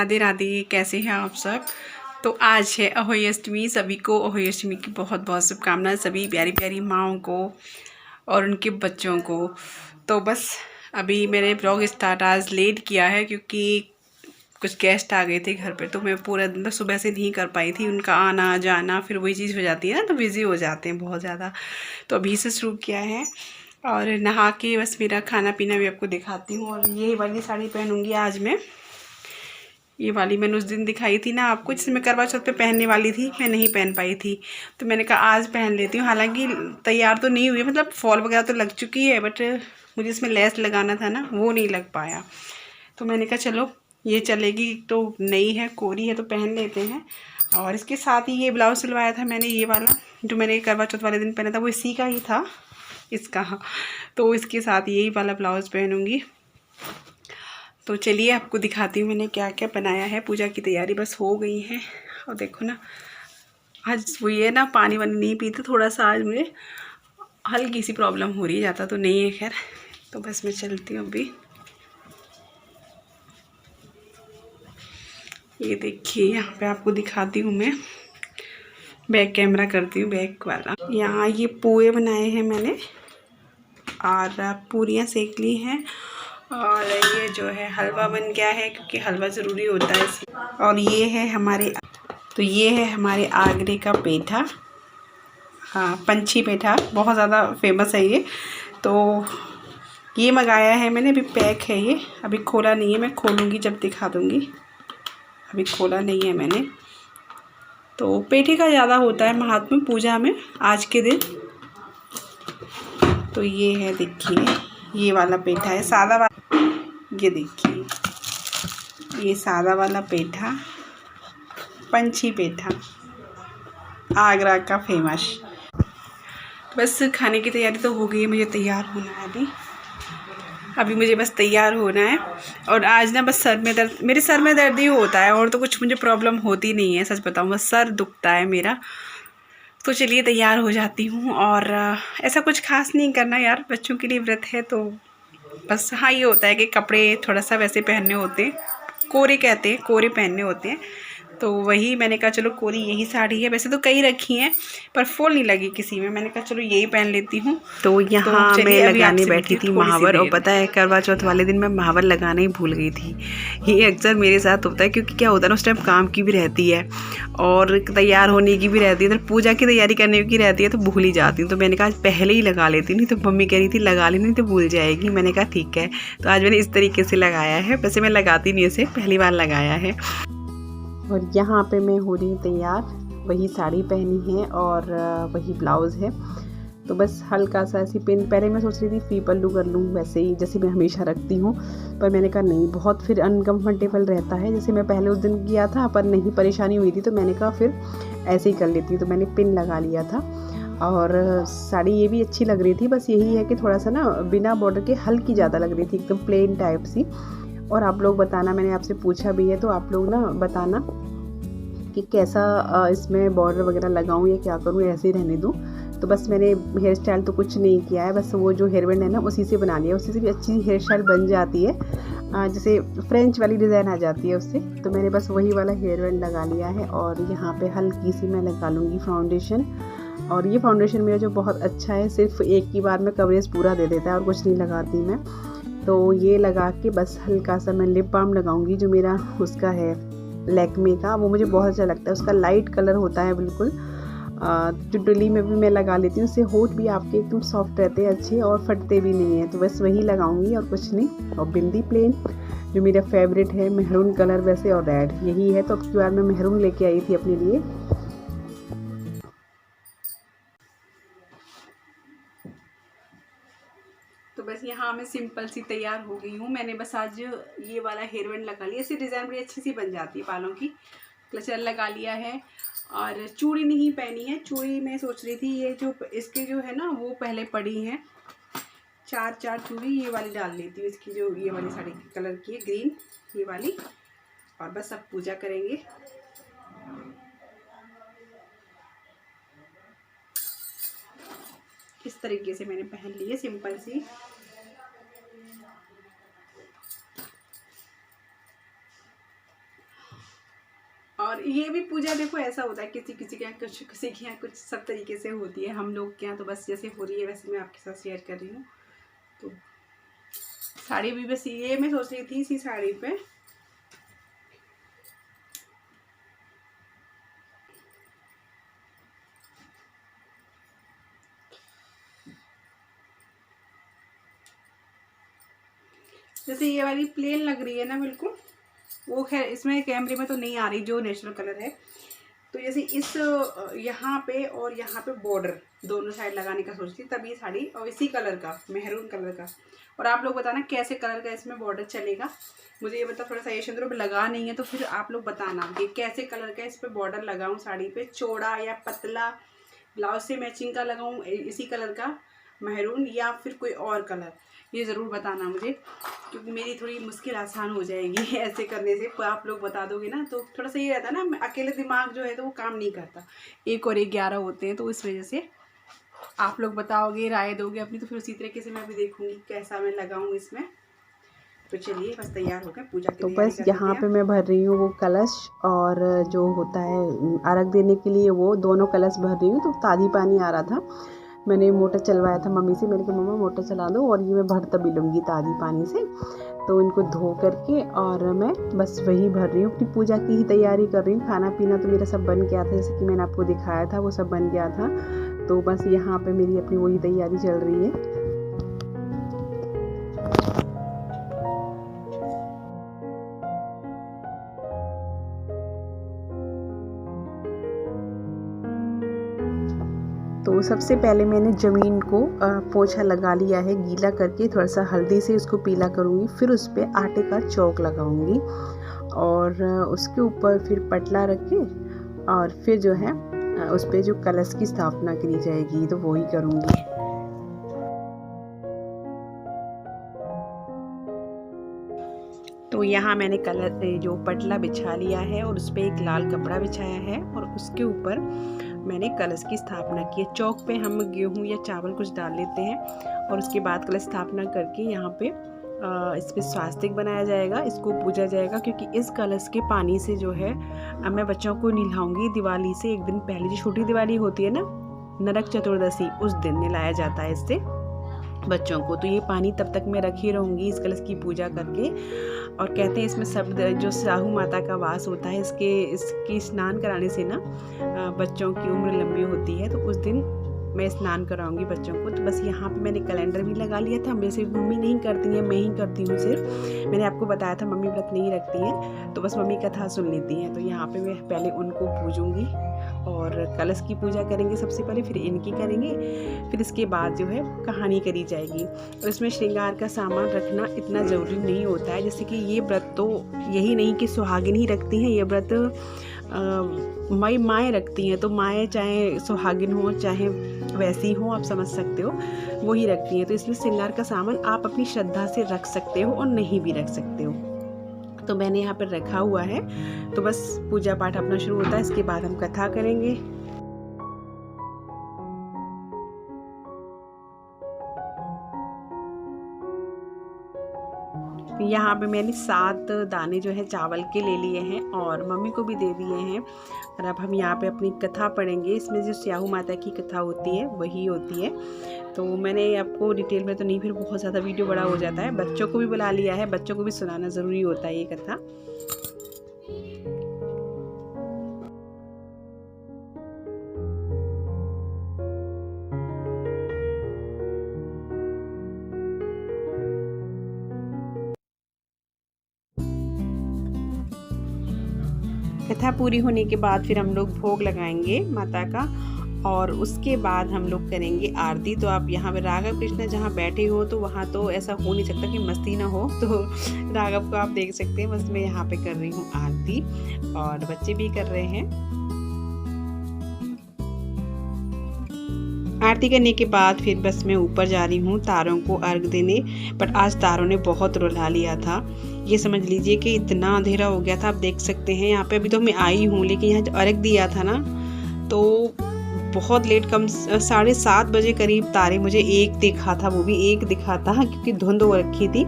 राधे राधे, कैसे हैं आप सब। तो आज है अहोई अष्टमी। सभी को अहोई अष्टमी की बहुत बहुत शुभकामनाएं, सभी प्यारी प्यारी माँओं को और उनके बच्चों को। तो बस अभी मैंने ब्लॉग स्टार्ट आज लेट किया है क्योंकि कुछ गेस्ट आ गए थे घर पे, तो मैं पूरा दिन सुबह से नहीं कर पाई थी। उनका आना जाना फिर वही चीज़ हो जाती है ना, तो बिज़ी हो जाते हैं बहुत ज़्यादा। तो अभी से शुरू किया है और नहा के बस मेरा खाना पीना भी आपको दिखाती हूँ। और ये वाली साड़ी पहनूंगी आज मैं। ये वाली मैंने उस दिन दिखाई थी ना आपको, जिसमें करवा चौथ पे पहनने वाली थी, मैं नहीं पहन पाई थी, तो मैंने कहा आज पहन लेती हूँ। हालांकि तैयार तो नहीं हुई, मतलब फॉल वगैरह तो लग चुकी है, बट मुझे इसमें लेस लगाना था ना, वो नहीं लग पाया। तो मैंने कहा चलो ये चलेगी, तो नई है कोरी है तो पहन लेते हैं। और इसके साथ ही ये ब्लाउज सिलवाया था मैंने, ये वाला जो मैंने करवा चौथ वाले दिन पहना था वो इसी का ही था, इसका। तो इसके साथ यही वाला ब्लाउज पहनूंगी। तो चलिए आपको दिखाती हूँ मैंने क्या क्या बनाया है। पूजा की तैयारी बस हो गई है। और देखो ना, आज वो ये ना पानी वानी नहीं पीते, थोड़ा सा आज मुझे हल्की सी प्रॉब्लम हो रही है, ज़्यादा तो नहीं है खैर। तो बस मैं चलती हूँ अभी। ये देखिए यहाँ पे आपको दिखाती हूँ मैं, बैक कैमरा करती हूँ बैक वाला। यहाँ ये पोहे बनाए हैं मैंने और पूरियाँ सेक ली हैं। और ये जो है हलवा बन गया है क्योंकि हलवा ज़रूरी होता है इसमें। और ये है हमारे, तो ये है हमारे आगरे का पेठा। हाँ, पंछी पेठा बहुत ज़्यादा फेमस है ये। तो ये मंगाया है मैंने, अभी पैक है ये, अभी खोला नहीं है, मैं खोलूँगी जब दिखा दूँगी। अभी खोला नहीं है मैंने। तो पेठे का ज़्यादा होता है महात्म्य पूजा में आज के दिन। तो ये है देखिए, ये वाला पेठा है सादा वाला। ये देखिए ये सादा वाला पेठा, पंछी पेठा, आगरा का फेमस। बस खाने की तैयारी तो हो गई है, मुझे तैयार होना है अभी मुझे बस तैयार होना है। और आज ना बस सर में दर्द, मेरे सर में दर्द ही होता है और तो कुछ मुझे प्रॉब्लम होती नहीं है, सच बताऊँ, बस सर दुखता है मेरा। तो चलिए तैयार हो जाती हूँ। और ऐसा कुछ खास नहीं करना यार, बच्चों के लिए व्रत है तो बस। हाँ, ये होता है कि कपड़े थोड़ा सा वैसे पहनने होते हैं, कोरे कहते हैं, कोरे पहनने होते हैं। तो वही मैंने कहा चलो कोरी यही साड़ी है, वैसे तो कई रखी हैं पर फॉल नहीं लगी किसी में, मैंने कहा चलो यही पहन लेती हूँ। तो यहाँ मैं लगाने बैठी थी महावर, और पता है करवा चौथ वाले दिन मैं महावर लगाना ही भूल गई थी। ये अक्सर मेरे साथ होता है क्योंकि क्या होता है ना, उस टाइम काम की भी रहती है और तैयार होने की भी रहती है, तो पूजा की तैयारी करने की रहती है, तो भूल ही जाती हूँ। तो मैंने कहा पहले ही लगा लेती, नहीं तो मम्मी कह रही थी लगा लेनी नहीं तो भूल जाएगी। मैंने कहा ठीक है, तो आज मैंने इस तरीके से लगाया है। वैसे मैं लगाती नहीं, इसे पहली बार लगाया है। और यहाँ पे मैं हो रही हूँ तैयार, वही साड़ी पहनी है और वही ब्लाउज़ है। तो बस हल्का सा ऐसी पिन, पहले मैं सोच रही थी फ्री पल्लू कर लूँ वैसे ही जैसे मैं हमेशा रखती हूँ, पर मैंने कहा नहीं, बहुत फिर अनकम्फर्टेबल रहता है, जैसे मैं पहले उस दिन किया था पर नहीं परेशानी हुई थी, तो मैंने कहा फिर ऐसे ही कर लेती हूँ। तो मैंने पिन लगा लिया था और साड़ी ये भी अच्छी लग रही थी, बस यही है कि थोड़ा सा ना बिना बॉर्डर के हल्की ज़्यादा लग रही थी, एकदम प्लेन टाइप सी। और आप लोग बताना, मैंने आपसे पूछा भी है, तो आप लोग ना बताना कि कैसा इसमें बॉर्डर वगैरह लगाऊं या क्या करूं, ऐसे ही रहने दूं। तो बस मैंने हेयर स्टाइल तो कुछ नहीं किया है, बस वो जो हेयर बैंड है ना उसी से बना लिया, उसी से भी अच्छी हेयर स्टाइल बन जाती है, जैसे फ्रेंच वाली डिज़ाइन आ जाती है उससे। तो मैंने बस वही वाला हेयर बैंड लगा लिया है। और यहाँ पे हल्की सी मैं लगा लूँगी फाउंडेशन। और ये फाउंडेशन मेरा जो बहुत अच्छा है, सिर्फ एक ही बार में कवरेज पूरा दे देता है और कुछ नहीं लगाती मैं। तो ये लगा के बस हल्का सा मैं लिप बाम लगाऊंगी, जो मेरा उसका है लैक्मे का, वो मुझे बहुत अच्छा लगता है, उसका लाइट कलर होता है बिल्कुल। जो डली में भी मैं लगा लेती हूँ, उससे होठ भी आपके एकदम सॉफ्ट रहते हैं अच्छे और फटते भी नहीं हैं। तो बस वही लगाऊंगी और कुछ नहीं। और बिंदी प्लेन जो मेरा फेवरेट है, मेहरून कलर वैसे और रेड यही है, तो अब की बार मैं मेहरून लेके आई थी अपने लिए। तो बस यहाँ मैं सिंपल सी तैयार हो गई हूँ। मैंने बस आज ये वाला हेयर बैंड लगा लिया, इससे डिज़ाइन बड़ी अच्छी सी बन जाती है बालों की। क्लचर लगा लिया है और चूड़ी नहीं पहनी है। चूड़ी मैं सोच रही थी ये जो इसके जो है ना वो पहले पड़ी हैं, चार चूड़ी, ये वाली डाल लेती हूँ, इसकी जो ये वाली साड़ी की कलर की है ग्रीन, ये वाली। और बस अब पूजा करेंगे। इस तरीके से मैंने पहन ली है सिंपल सी। ये भी पूजा देखो ऐसा होता है, किसी किसी के यहाँ कुछ, किसी के यहाँ कुछ, सब तरीके से होती है। हम लोग के यहाँ तो बस जैसे हो रही है वैसे मैं आपके साथ शेयर कर रही हूँ। तो साड़ी भी बस ये मैं सोच रही थी इसी साड़ी पे जैसे ये वाली प्लेन लग रही है ना बिल्कुल, वो खैर इसमें कैमरे में तो नहीं आ रही जो नेचुरल कलर है। तो जैसे इस यहाँ पे और यहाँ पे बॉर्डर दोनों साइड लगाने का सोचती, तब ये साड़ी और इसी कलर का, मेहरून कलर का। और आप लोग बताना कैसे कलर का इसमें बॉर्डर चलेगा, मुझे ये बता। थोड़ा सा ये लगा नहीं है तो फिर आप लोग बताना कि कैसे कलर का इस पर बॉर्डर लगाऊँ साड़ी पे, चौड़ा या पतला, ब्लाउज से मैचिंग का लगाऊँ इसी कलर का मेहरून, या फिर कोई और कलर, ये ज़रूर बताना मुझे, क्योंकि मेरी थोड़ी मुश्किल आसान हो जाएगी ऐसे करने से। आप लोग बता दोगे ना तो थोड़ा सा ये रहता है ना, अकेले दिमाग जो है तो वो काम नहीं करता, 1 और 1 11 होते हैं। तो इस वजह से आप लोग बताओगे, राय दोगे अपनी, तो फिर उसी तरीके से मैं भी देखूँगी कैसा मैं लगाऊँ इसमें। तो चलिए बस तैयार हो गए पूजा के लिए। तो बस यहाँ पे मैं भर रही हूँ वो कलश, और जो होता है अर्घ देने के लिए वो दोनों कलश भर रही हूँ। तो ताज़ी पानी आ रहा था, मैंने मोटर चलवाया था मम्मी से, मैंने कहा मम्मा मोटर चला दो, और ये मैं भर तभी लूँगी ताज़ी पानी से। तो इनको धो करके और मैं बस वही भर रही हूँ, अपनी पूजा की ही तैयारी कर रही हूँ। खाना पीना तो मेरा सब बन गया था, जैसे कि मैंने आपको दिखाया था वो सब बन गया था। तो बस यहाँ पे मेरी अपनी वही तैयारी चल रही है। तो सबसे पहले मैंने ज़मीन को पोछा लगा लिया है, गीला करके थोड़ा सा हल्दी से उसको पीला करूँगी। फिर उस पर आटे का चौक लगाऊँगी और उसके ऊपर फिर पटला रख के और फिर जो है उस पर जो कलश की स्थापना करी जाएगी तो वही करूँगी। तो यहाँ मैंने कलर जो पटला बिछा लिया है और उस पर एक लाल कपड़ा बिछाया है और उसके ऊपर मैंने कलश की स्थापना की है। चौक पे हम गेहूँ या चावल कुछ डाल लेते हैं और उसके बाद कलश स्थापना करके यहाँ पे इस पर स्वास्तिक बनाया जाएगा, इसको पूजा जाएगा। क्योंकि इस कलश के पानी से जो है मैं बच्चों को नहलाऊंगी। दिवाली से 1 दिन पहले जो छोटी दिवाली होती है ना, नरक चतुर्दशी, उस दिन नहलाया जाता है इससे बच्चों को। तो ये पानी तब तक मैं रखी रहूँगी इस कलश की पूजा करके। और कहते हैं इसमें सब जो साहू माता का वास होता है, इसके स्नान कराने से ना बच्चों की उम्र लंबी होती है। तो उस दिन मैं स्नान कराऊंगी बच्चों को। तो बस यहाँ पे मैंने कैलेंडर भी लगा लिया था। वैसे मम्मी नहीं करती हैं, मैं ही करती हूँ सिर्फ। मैंने आपको बताया था मम्मी व्रत नहीं रखती हैं, तो बस मम्मी कथा सुन लेती हैं। तो यहाँ पे मैं पहले उनको पूजूंगी और कलश की पूजा करेंगे सबसे पहले, फिर इनकी करेंगे, फिर इसके बाद जो है कहानी करी जाएगी। और इसमें श्रृंगार का सामान रखना इतना ज़रूरी नहीं होता है। जैसे कि ये व्रत तो यही नहीं कि सुहागिन ही रखती हैं, ये व्रत माएँ रखती हैं। तो माएँ चाहे सुहागिन हो चाहे वैसी हो, आप समझ सकते हो, वो ही रखती हैं। तो इसलिए श्रृंगार का सामान आप अपनी श्रद्धा से रख सकते हो और नहीं भी रख सकते हो। तो मैंने यहाँ पर रखा हुआ है। तो बस पूजा पाठ अपना शुरू होता है, इसके बाद हम कथा करेंगे। यहाँ पे मैंने 7 दाने जो है चावल के ले लिए हैं और मम्मी को भी दे दिए हैं। और अब हम यहाँ पे अपनी कथा पढ़ेंगे। इसमें जो स्याहू माता की कथा होती है वही होती है। तो मैंने आपको डिटेल में तो नहीं, फिर बहुत ज़्यादा वीडियो बड़ा हो जाता है। बच्चों को भी बुला लिया है, बच्चों को भी सुनाना ज़रूरी होता है ये कथा। कथा पूरी होने के बाद फिर हम लोग भोग लगाएंगे माता का और उसके बाद हम लोग करेंगे आरती। तो आप यहाँ पे राघव कृष्ण जहाँ बैठे हो तो वहाँ तो ऐसा हो नहीं सकता कि मस्ती ना हो। तो राघव को आप देख सकते हैं। बस मैं यहाँ पे कर रही हूँ आरती और बच्चे भी कर रहे हैं। आरती करने के बाद फिर बस मैं ऊपर जा रही हूँ तारों को अर्घ देने। बट आज तारों ने बहुत रुला लिया था। ये समझ लीजिए कि इतना अंधेरा हो गया था। आप देख सकते हैं यहाँ पे अभी तो मैं आई हूँ, लेकिन यहाँ अर्घ दिया था ना तो बहुत लेट, कम 7:30 बजे करीब तारे मुझे एक दिखा था, वो भी एक दिखा था क्योंकि धुंध हो रखी थी।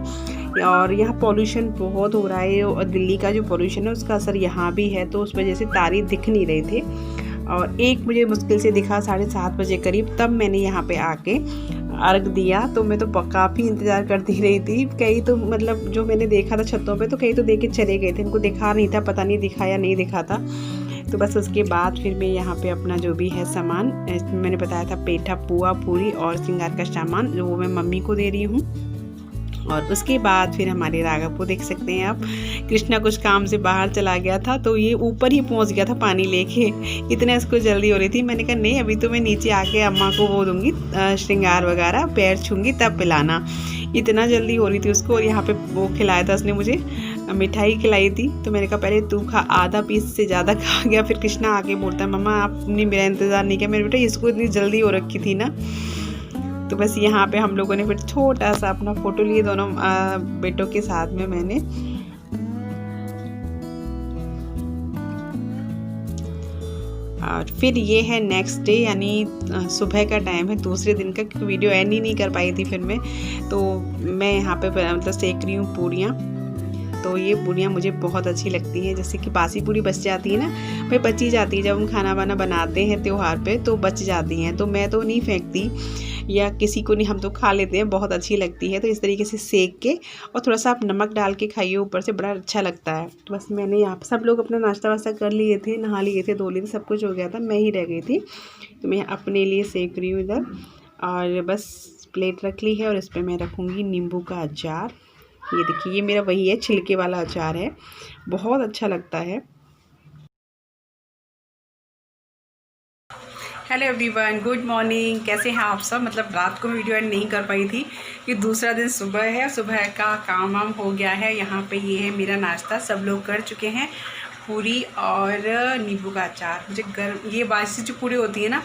और यहाँ पॉल्यूशन बहुत हो रहा है और दिल्ली का जो पॉल्यूशन है उसका असर यहाँ भी है, तो उस वजह से तारे दिख नहीं रहे थे। और एक मुझे मुश्किल से दिखा 7:30 बजे करीब, तब मैंने यहाँ पे आके अर्घ दिया। तो मैं तो काफ़ी इंतज़ार करती रही थी। कई तो मतलब जो मैंने देखा था छतों पे, तो कई तो देख के चले गए थे, उनको दिखा नहीं था, पता नहीं दिखा या नहीं दिखा था। तो बस उसके बाद फिर मैं यहाँ पे अपना जो भी है सामान, मैंने बताया था पेठा, पुआ, पूरी और श्रृंगार का सामान, जो वो मैं मम्मी को दे रही हूँ। और उसके बाद फिर हमारे राघव को देख सकते हैं आप, कृष्णा कुछ काम से बाहर चला गया था तो ये ऊपर ही पहुंच गया था पानी लेके, इतना इसको जल्दी हो रही थी। मैंने कहा नहीं, अभी तो मैं नीचे आके अम्मा को वो दूंगी श्रृंगार वगैरह, पैर छूंगी तब पिलाना, इतना जल्दी हो रही थी उसको। और यहाँ पे वो खिलाया था उसने मुझे, मिठाई खिलाई थी। तो मैंने कहा पहले तू खा, आधा पीस से ज़्यादा खा गया। फिर कृष्णा आके बोलता है मम्मा आपने मेरा इंतज़ार नहीं किया। मेरे बेटा इसको इतनी जल्दी हो रखी थी ना। तो बस यहाँ पे हम लोगों ने फिर छोटा सा अपना फ़ोटो लिए दोनों बेटों के साथ में मैंने। और फिर ये है नेक्स्ट डे, यानी सुबह का टाइम है, दूसरे दिन का, क्योंकि वीडियो एंड ही नहीं कर पाई थी फिर मैं। तो मैं यहाँ पे मतलब सेक रही हूँ पूरियाँ। तो ये पूरियाँ मुझे बहुत अच्छी लगती हैं, जैसे कि बासी पूरी बच जाती है ना भाई, बची जाती है जब हम खाना वाना बनाते हैं त्योहार पे, तो बच जाती हैं। तो मैं तो नहीं फेंकती, या किसी को नहीं, हम तो खा लेते हैं, बहुत अच्छी लगती है। तो इस तरीके से सेक के और थोड़ा सा आप नमक डाल के खाइए ऊपर से, बड़ा अच्छा लगता है। तो बस मैंने यहाँ पर सब लोग अपना नाश्ता वास्ता कर लिए थे, नहा लिए थे, धो लिए थे, सब कुछ हो गया था, मैं ही रह गई थी। तो मैं अपने लिए सेक रही हूँ इधर। और बस प्लेट रख ली है और इस पर मैं रखूँगी नींबू का अचार। ये देखिए, ये मेरा वही है, छिलके वाला अचार है, बहुत अच्छा लगता है। हेलो एवरीवन, गुड मॉर्निंग, कैसे हैं आप सब। मतलब रात को मैं वीडियो एंड नहीं कर पाई थी कि दूसरा दिन सुबह है, सुबह का काम वाम हो गया है। यहाँ पे ये है मेरा नाश्ता, सब लोग कर चुके हैं, पूरी और नींबू का अचार। मुझे गर्म ये बासी जो पूरी होती है ना,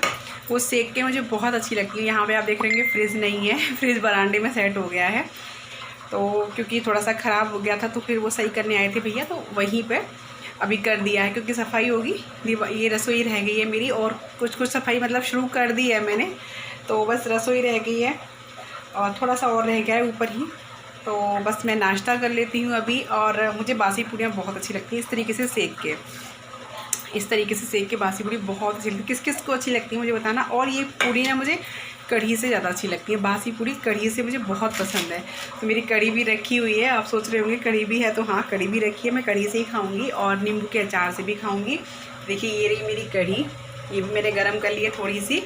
वो सेक के मुझे बहुत अच्छी लगती है। यहाँ पे आप देख रहे होंगे फ्रिज नहीं है, फ्रिज बरामदे में सेट हो गया है, तो क्योंकि थोड़ा सा ख़राब हो गया था, तो फिर वो सही करने आए थे भैया, तो वहीं पे अभी कर दिया है, क्योंकि सफाई होगी। ये रसोई रह गई है मेरी, और कुछ सफाई मतलब शुरू कर दी है मैंने, तो बस रसोई रह गई है और थोड़ा सा और रह गया है ऊपर ही। तो बस मैं नाश्ता कर लेती हूँ अभी। और मुझे बासी पूरियाँ बहुत अच्छी लगती हैं, इस तरीके से सेक के, इस तरीके से सेक के बासी पूरी बहुत अच्छी लगती है। किस किस को अच्छी लगती है मुझे बताना। और ये पूरी ना मुझे कढ़ी से ज़्यादा अच्छी लगती है, बासी पूरी कढ़ी से मुझे बहुत पसंद है। तो मेरी कढ़ी भी रखी हुई है, आप सोच रहे होंगे कढ़ी भी है, तो हाँ कढ़ी भी रखी है, मैं कढ़ी से ही खाऊंगी और नींबू के अचार से भी खाऊंगी। देखिए ये रही मेरी कढ़ी, ये भी मैंने गर्म कर ली है थोड़ी सी।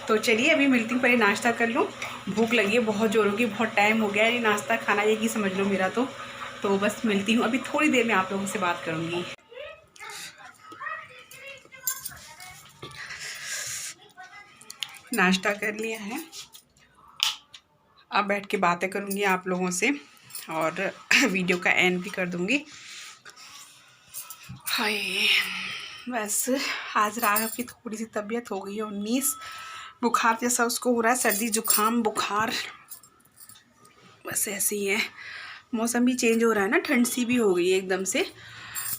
तो चलिए अभी मिलती हूँ, पहले नाश्ता कर लूँ, भूख लगी है बहुत जोरों की, बहुत टाइम हो गया है, ये नाश्ता खाना यही समझ लो मेरा। तो बस मिलती हूँ अभी, थोड़ी देर में आप लोगों से बात करूँगी। नाश्ता कर लिया है, अब बैठ के बातें करूँगी आप लोगों से और वीडियो का एंड भी कर दूँगी। हाय, बस आज राघव की थोड़ी सी तबीयत हो गई है 19, बुखार जैसा उसको हो रहा है, सर्दी जुकाम बुखार, बस ऐसे ही है। मौसम भी चेंज हो रहा है ना, ठंड सी भी हो गई है एकदम से,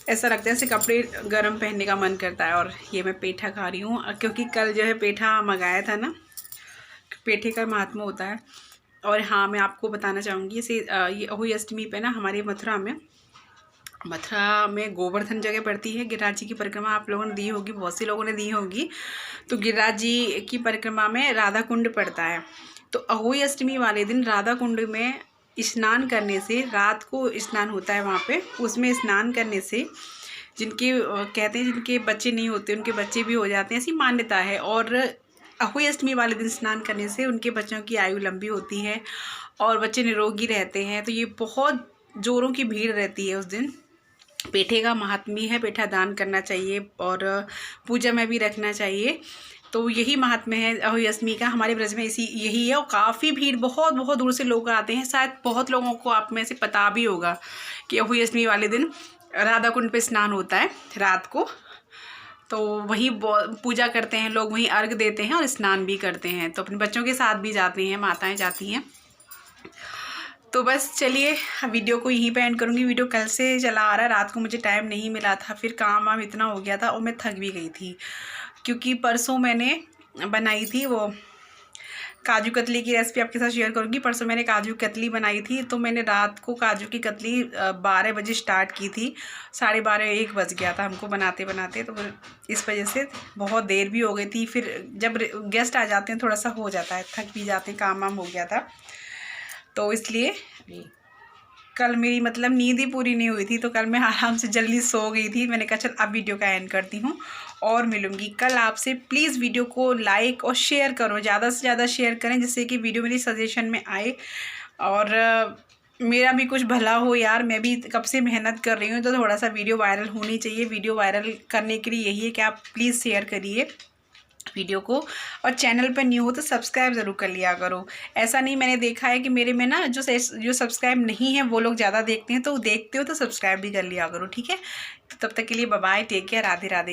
ऐसा लगता है जैसे कपड़े गर्म पहनने का मन करता है। और ये मैं पेठा खा रही हूँ, क्योंकि कल जो है पेठा मंगाया था ना, पेठे का महात्मा होता है। और हाँ, मैं आपको बताना चाहूँगी, जैसे ये अहोई अष्टमी पे ना हमारे मथुरा में गोवर्धन जगह पड़ती है, गिरिराज जी की परिक्रमा आप लोगों ने दी होगी, बहुत से लोगों ने दी होगी। तो गिरिराज जी की परिक्रमा में राधा कुंड पड़ता है, तो अहोई अष्टमी वाले दिन राधा कुंड में स्नान करने से, रात को स्नान होता है वहाँ पे, उसमें स्नान करने से जिनके कहते हैं जिनके बच्चे नहीं होते उनके बच्चे भी हो जाते हैं, ऐसी मान्यता है। और अहोई अष्टमी वाले दिन स्नान करने से उनके बच्चों की आयु लंबी होती है और बच्चे निरोगी रहते हैं। तो ये बहुत जोरों की भीड़ रहती है उस दिन। पेठे का महात्म्य है, पेठा दान करना चाहिए और पूजा में भी रखना चाहिए। तो यही महात्म्य है अहोई अष्टमी का, हमारे ब्रज में यही है। और काफ़ी भीड़, बहुत बहुत दूर से लोग आते हैं। शायद बहुत लोगों को आप में से पता भी होगा कि अहोई अष्टमी वाले दिन राधा कुंड पे स्नान होता है रात को, तो वहीं पूजा करते हैं लोग, वहीं अर्घ देते हैं और स्नान भी करते हैं। तो अपने बच्चों के साथ भी जाते हैं, माताएं जाती हैं। तो बस चलिए वीडियो को यहीं पे एंड करूँगी। वीडियो कल से चला आ रहा है, रात को मुझे टाइम नहीं मिला था, फिर काम वाम इतना हो गया था और मैं थक भी गई थी, क्योंकि परसों मैंने बनाई थी वो काजू कतली की रेसिपी आपके साथ शेयर करूंगी। परसों मैंने काजू कतली बनाई थी, तो मैंने रात को काजू की कतली 12 बजे स्टार्ट की थी, 12:30 1 बज गया था हमको बनाते बनाते, तो इस वजह से बहुत देर भी हो गई थी। फिर जब गेस्ट आ जाते हैं थोड़ा सा हो जाता है, थक भी जाते हैं, काम वाम हो गया था, तो इसलिए कल मेरी मतलब नींद ही पूरी नहीं हुई थी, तो कल मैं आराम से जल्दी सो गई थी। मैंने कहा चल अब वीडियो का एंड करती हूँ और मिलूंगी कल आपसे। प्लीज़ वीडियो को लाइक और शेयर करो, ज़्यादा से ज़्यादा शेयर करें, जिससे कि वीडियो मेरी सजेशन में आए और मेरा भी कुछ भला हो यार। मैं भी कब से मेहनत कर रही हूँ, तो थोड़ा सा वीडियो वायरल होनी चाहिए। वीडियो वायरल करने के लिए यही है कि आप प्लीज़ शेयर करिए वीडियो को, और चैनल पर न्यू हो तो सब्सक्राइब ज़रूर कर लिया करो। ऐसा नहीं, मैंने देखा है कि मेरे में ना जो सब्सक्राइब नहीं है वो लोग ज़्यादा देखते हैं, तो देखते हो तो सब्सक्राइब भी कर लिया करो, ठीक है। तो तब तक के लिए bye bye, take care, Radhe Radhe.